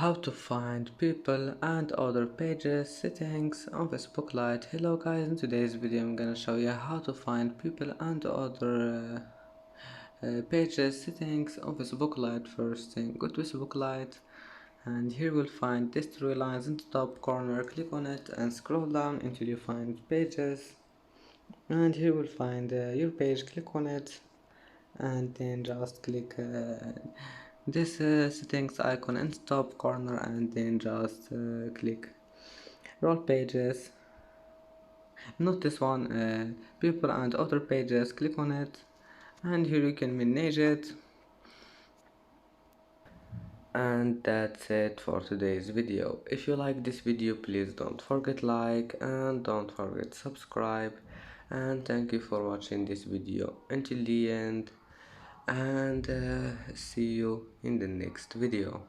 How to find people and other pages settings on Facebook Lite. Hello guys, in today's video I'm gonna show you how to find people and other pages settings on Facebook Lite. First thing, go to Facebook Lite and here we'll find these three lines in the top corner. Click on it and scroll down until you find pages, and here we'll find your page. Click on it and then just click this settings icon in the top corner and then just click roll pages, not this one, people and other pages. Click on it and here you can manage it. And that's it for today's video. If you like this video, please don't forget like and don't forget subscribe, and thank you for watching this video until the end, and see you in the next video.